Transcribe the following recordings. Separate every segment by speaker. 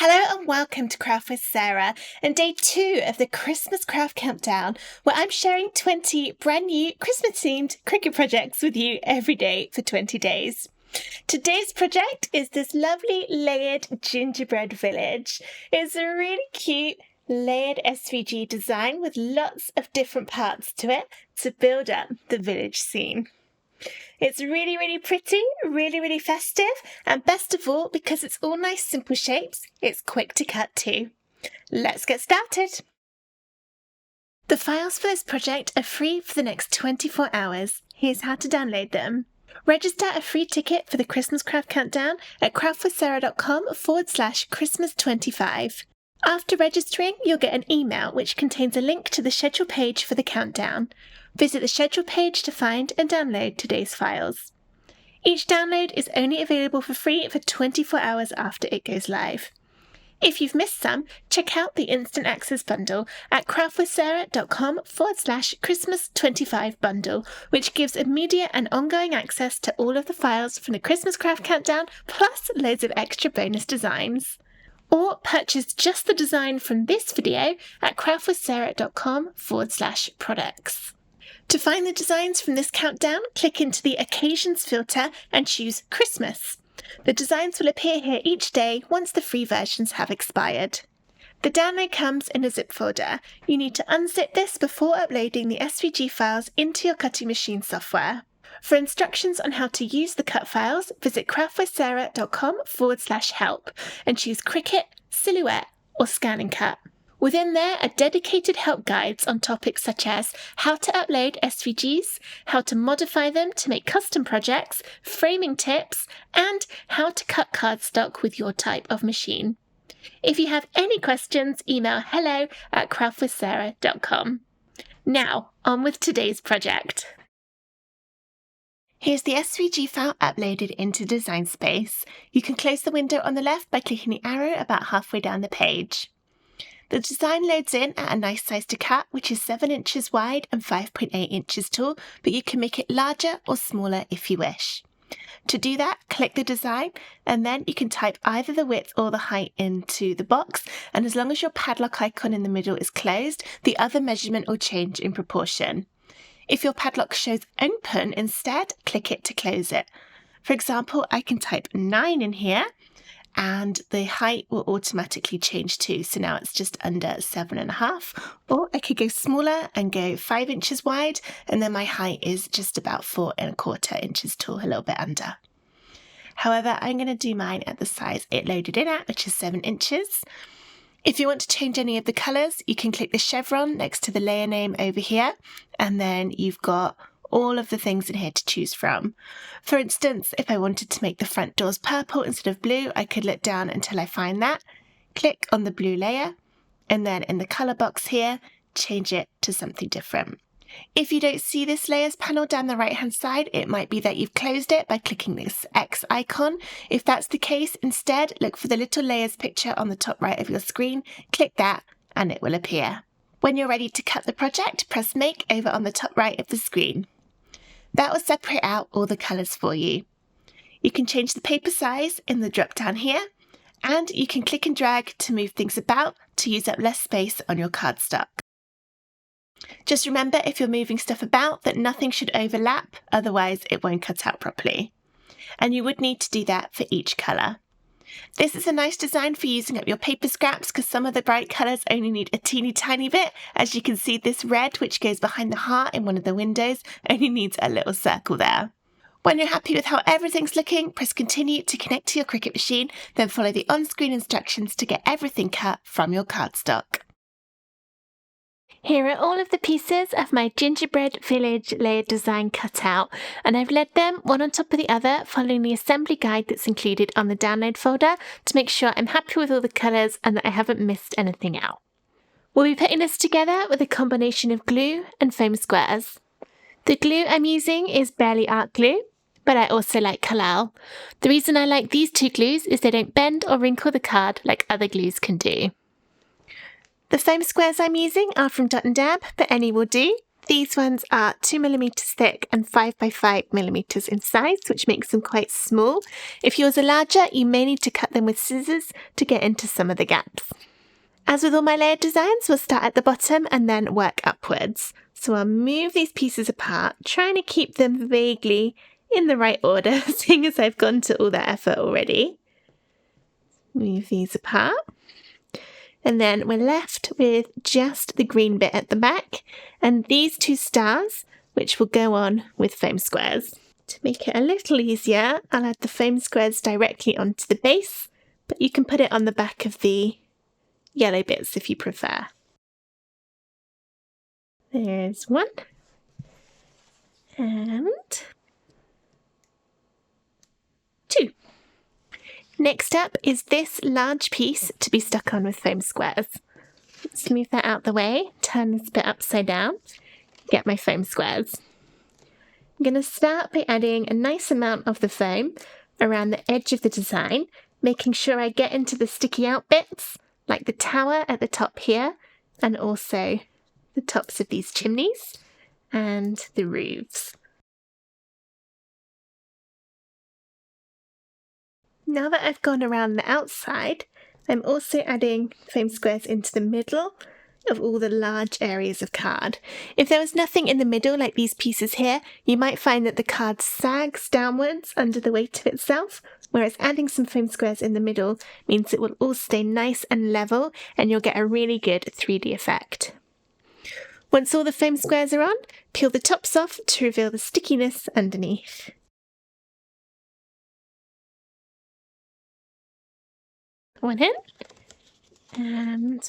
Speaker 1: Hello and welcome to Craft with Sarah and day 2 of the Christmas Craft Countdown, where I'm sharing 20 brand new Christmas-themed Cricut projects with you every day for 20 days. Today's project is this lovely layered gingerbread village. It's a really cute layered SVG design with lots of different parts to it to build up the village scene. It's really pretty, really festive, and best of all, because it's all nice simple shapes, it's quick to cut too. Let's get started! The files for this project are free for the next 24 hours. Here's how to download them. Register a free ticket for the Christmas Craft Countdown at craftwithsarah.com/Christmas25. After registering, you'll get an email which contains a link to the schedule page for the countdown. Visit the schedule page to find and download today's files. Each download is only available for free for 24 hours after it goes live. If you've missed some, check out the Instant Access Bundle at craftwithsarah.com/Christmas25 bundle, which gives immediate and ongoing access to all of the files from the Christmas Craft Countdown, plus loads of extra bonus designs. Or purchase just the design from this video at craftwithsarah.com/products. To find the designs from this countdown, click into the Occasions filter and choose Christmas. The designs will appear here each day once the free versions have expired. The download comes in a zip folder. You need to unzip this before uploading the SVG files into your cutting machine software. For instructions on how to use the cut files, visit craftwithsarah.com/help and choose Cricut, Silhouette, or Scan and Cut. Within there are dedicated help guides on topics such as how to upload SVGs, how to modify them to make custom projects, framing tips, and how to cut cardstock with your type of machine. If you have any questions, email hello@craftwithsarah.com. Now, on with today's project. Here's the SVG file uploaded into Design Space. You can close the window on the left by clicking the arrow about halfway down the page. The design loads in at a nice size to cut, which is 7 inches wide and 5.8 inches tall, but you can make it larger or smaller if you wish. To do that, click the design, and then you can type either the width or the height into the box, and as long as your padlock icon in the middle is closed, the other measurement will change in proportion. If your padlock shows open instead, click it to close it. For example, I can type 9 in here, and the height will automatically change too. So now it's just under 7.5. Or I could go smaller and go 5 inches wide, and then my height is just about 4.25 inches tall, a little bit under. However, I'm going to do mine at the size it loaded in at, which is 7 inches. If you want to change any of the colours, you can click the chevron next to the layer name over here, and then you've got all of the things in here to choose from. For instance, if I wanted to make the front doors purple instead of blue, I could look down until I find that, click on the blue layer, and then in the colour box here, change it to something different. If you don't see this layers panel down the right hand side, it might be that you've closed it by clicking this X icon. If that's the case, instead look for the little layers picture on the top right of your screen, click that and it will appear. When you're ready to cut the project, press Make over on the top right of the screen. That will separate out all the colours for you. You can change the paper size in the drop down here, and you can click and drag to move things about to use up less space on your cardstock. Just remember, if you're moving stuff about, that nothing should overlap, otherwise it won't cut out properly. And you would need to do that for each colour. This is a nice design for using up your paper scraps because some of the bright colours only need a teeny tiny bit. As you can see, this red, which goes behind the heart in one of the windows, only needs a little circle there. When you're happy with how everything's looking, press continue to connect to your Cricut machine, then follow the on-screen instructions to get everything cut from your cardstock. Here are all of the pieces of my gingerbread village layered design cut out, and I've laid them one on top of the other following the assembly guide that's included on the download folder to make sure I'm happy with all the colours and that I haven't missed anything out. We'll be putting this together with a combination of glue and foam squares. The glue I'm using is Barely Art glue, but I also like Collal. The reason I like these two glues is they don't bend or wrinkle the card like other glues can do. The foam squares I'm using are from Dot and Dab, but any will do. These ones are 2mm thick and 5x5mm in size, which makes them quite small. If yours are larger, you may need to cut them with scissors to get into some of the gaps. As with all my layered designs, we'll start at the bottom and then work upwards. So I'll move these pieces apart, trying to keep them vaguely in the right order, seeing as I've gone to all that effort already. Move these apart. And then we're left with just the green bit at the back and these two stars, which will go on with foam squares. To make it a little easier, I'll add the foam squares directly onto the base, but you can put it on the back of the yellow bits if you prefer. There's one. And two. Next up is this large piece to be stuck on with foam squares. Let's move that out the way, turn this bit upside down, get my foam squares. I'm going to start by adding a nice amount of the foam around the edge of the design, making sure I get into the sticky out bits, like the tower at the top here, and also the tops of these chimneys and the roofs. Now that I've gone around the outside, I'm also adding foam squares into the middle of all the large areas of card. If there was nothing in the middle like these pieces here, you might find that the card sags downwards under the weight of itself, whereas adding some foam squares in the middle means it will all stay nice and level and you'll get a really good 3D effect. Once all the foam squares are on, peel the tops off to reveal the stickiness underneath. One in, and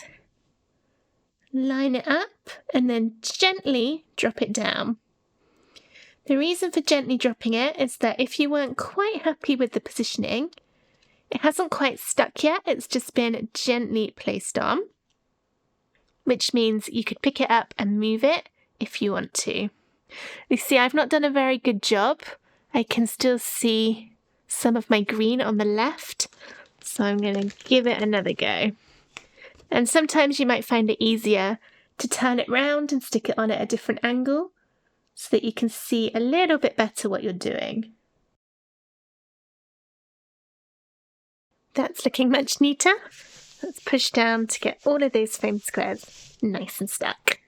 Speaker 1: line it up and then gently drop it down. The reason for gently dropping it is that if you weren't quite happy with the positioning, it hasn't quite stuck yet, it's just been gently placed on, which means you could pick it up and move it if you want to. You see, I've not done a very good job. I can still see some of my green on the left, so I'm going to give it another go. And sometimes you might find it easier to turn it round and stick it on at a different angle so that you can see a little bit better what you're doing. That's looking much neater. Let's push down to get all of those foam squares nice and stuck.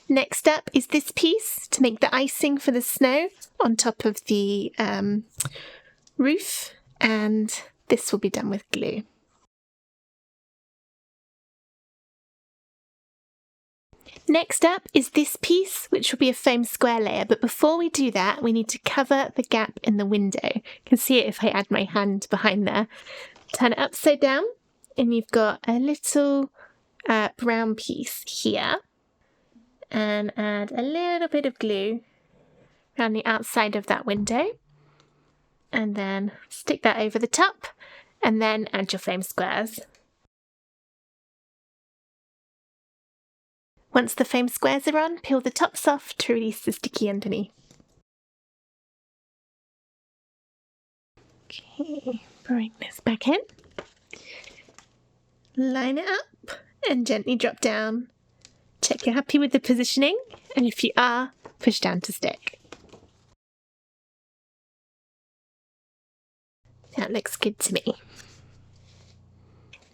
Speaker 1: Next up is this piece to make the icing for the snow on top of the roof, and this will be done with glue. Next up is this piece, which will be a foam square layer, but before we do that, we need to cover the gap in the window. You can see it if I add my hand behind there. Turn it upside down, and you've got a little brown piece here, and add a little bit of glue around the outside of that window, and then stick that over the top, and then add your foam squares. Once the foam squares are on, peel the tops off to release the sticky underneath. Okay, bring this back in. Line it up and gently drop down. Check you're happy with the positioning, and if you are, push down to stick. That looks good to me.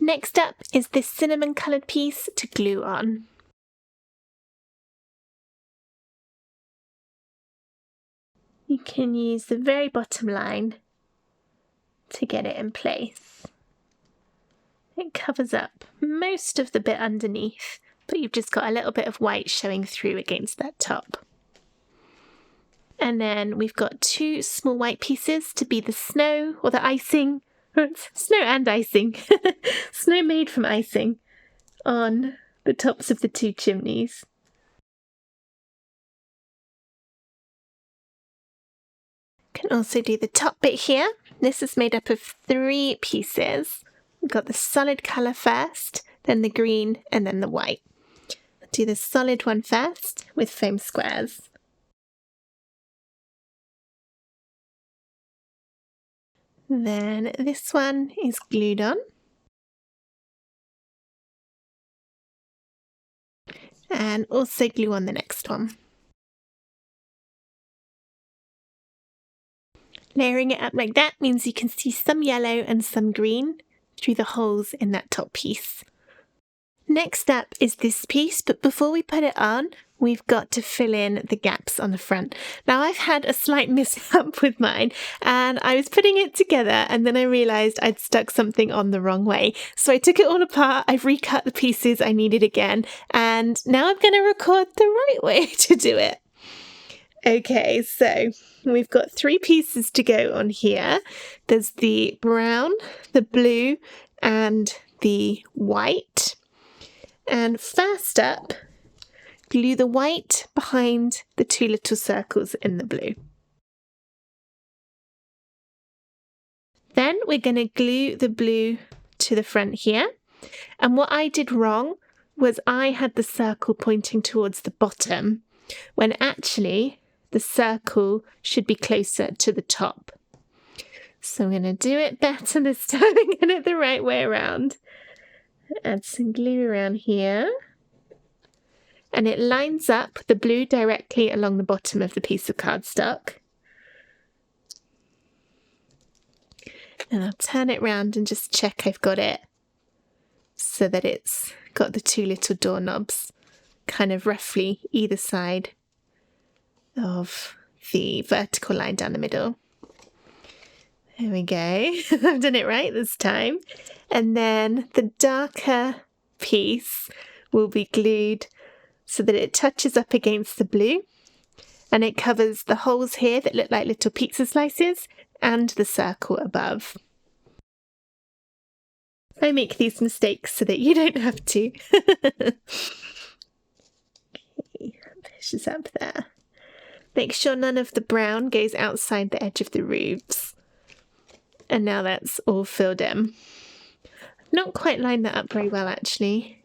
Speaker 1: Next up is this cinnamon coloured piece to glue on. You can use the very bottom line to get it in place. It covers up most of the bit underneath, but you've just got a little bit of white showing through against that top. And then we've got two small white pieces to be the snow or the icing. Snow and icing. Snow made from icing on the tops of the two chimneys. Can also do the top bit here. This is made up of 3 pieces. We've got the solid colour first, then the green, and then the white. I'll do the solid one first with foam squares. Then this one is glued on. And also glue on the next one. Layering it up like that means you can see some yellow and some green through the holes in that top piece. Next up is this piece, but before we put it on, we've got to fill in the gaps on the front. Now I've had a slight mishap with mine, and I was putting it together and then I realised I'd stuck something on the wrong way. So I took it all apart, I've recut the pieces I needed again, and now I'm going to record the right way to do it. Okay, so we've got 3 pieces to go on here. There's the brown, the blue, and the white. And first up, glue the white behind the 2 little circles in the blue. Then we're going to glue the blue to the front here. And what I did wrong was I had the circle pointing towards the bottom, when actually the circle should be closer to the top. So I'm going to do it better this time and get it the right way around. Add some glue around here, and it lines up the blue directly along the bottom of the piece of cardstock. And I'll turn it round and just check I've got it so that it's got the 2 little doorknobs kind of roughly either side of the vertical line down the middle. There we go. I've done it right this time. And then the darker piece will be glued so that it touches up against the blue, and it covers the holes here that look like little pizza slices and the circle above. I make these mistakes so that you don't have to. Okay, pushes up there. Make sure none of the brown goes outside the edge of the roofs. And now that's all filled in. I've not quite lined that up very well actually.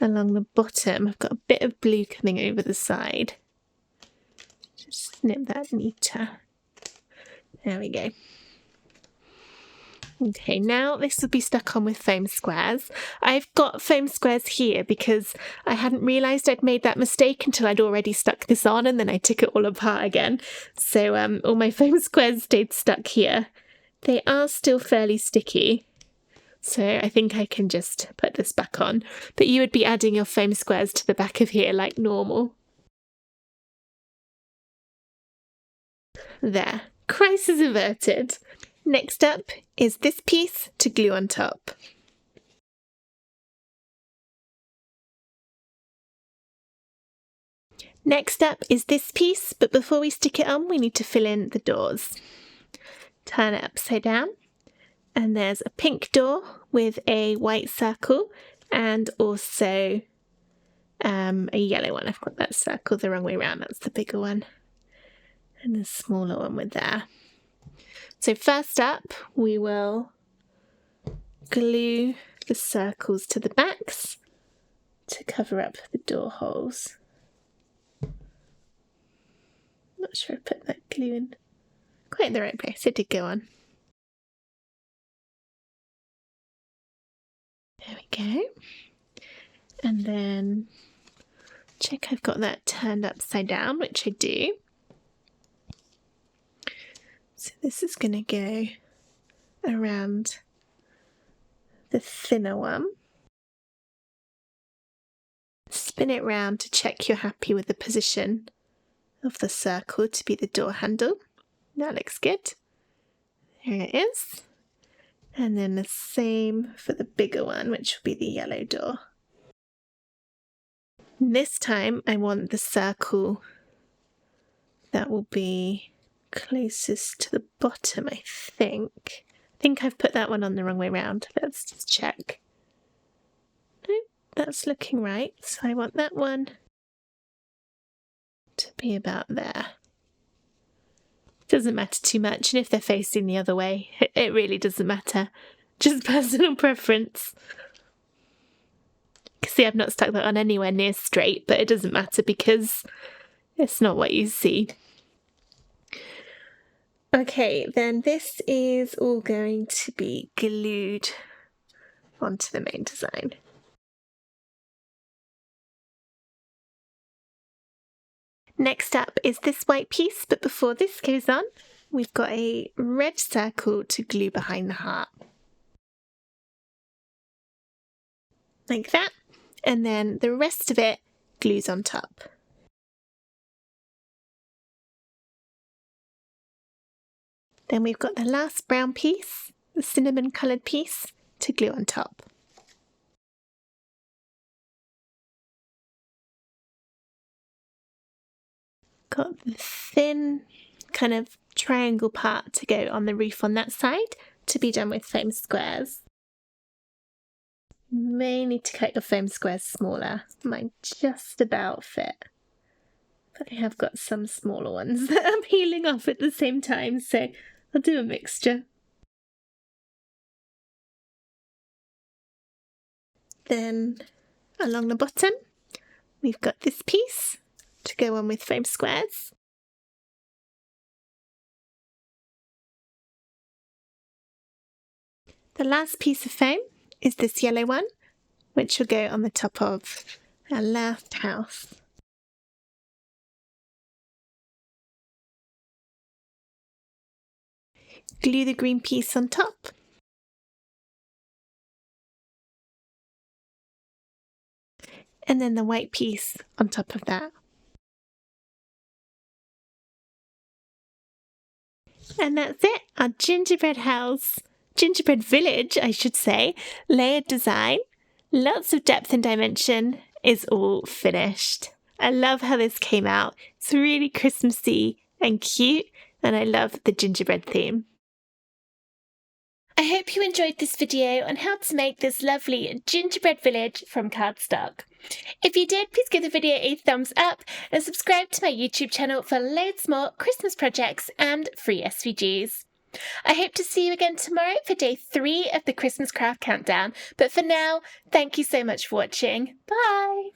Speaker 1: Along the bottom I've got a bit of blue coming over the side. Just snip that neater. There we go. Okay, now this will be stuck on with foam squares. I've got foam squares here because I hadn't realised I'd made that mistake until I'd already stuck this on, and then I took it all apart again. So all my foam squares stayed stuck here. They are still fairly sticky, so I think I can just put this back on. But you would be adding your foam squares to the back of here like normal. There, crisis averted. Next up is this piece to glue on top. Next up is this piece, but before we stick it on, we need to fill in the doors. Turn it upside down, and there's a pink door with a white circle and also a yellow one. I've got that circle the wrong way around, that's the bigger one, and a smaller one with there. So first up, we will glue the circles to the backs to cover up the door holes. Not sure I put that glue in quite in the right place. It did go on. There we go. And then check I've got that turned upside down, which I do. So this is going to go around the thinner one. Spin it round to check you're happy with the position of the circle to be the door handle. That looks good. There it is. And then the same for the bigger one, which will be the yellow door. And this time I want the circle that will be closest to the bottom, I think. I think I've put that one on the wrong way round. Let's just check. Nope, that's looking right. So I want that one to be about there. Doesn't matter too much, and if they're facing the other way, it really doesn't matter. Just personal preference. You can see I've not stuck that on anywhere near straight, but it doesn't matter because it's not what you see. Okay, then this is all going to be glued onto the main design. Next up is this white piece, but before this goes on, we've got a red circle to glue behind the heart. Like that. And then the rest of it glues on top. Then we've got the last brown piece, the cinnamon coloured piece, to glue on top. Got the thin kind of triangle part to go on the roof on that side, to be done with foam squares. You may need to cut your foam squares smaller. Mine just about fit. But I have got some smaller ones that I'm peeling off at the same time, so I'll do a mixture. Then along the bottom, we've got this piece to go on with foam squares. The last piece of foam is this yellow one, which will go on the top of our last house. Glue the green piece on top. And then the white piece on top of that. And that's it, our gingerbread house. Gingerbread village, I should say, layered design, lots of depth and dimension, is all finished. I love how this came out. It's really Christmassy and cute, and I love the gingerbread theme. I hope you enjoyed this video on how to make this lovely gingerbread village from cardstock. If you did, please give the video a thumbs up and subscribe to my YouTube channel for loads more Christmas projects and free SVGs. I hope to see you again tomorrow for day 3 of the Christmas Craft Countdown, but for now, thank you so much for watching. Bye!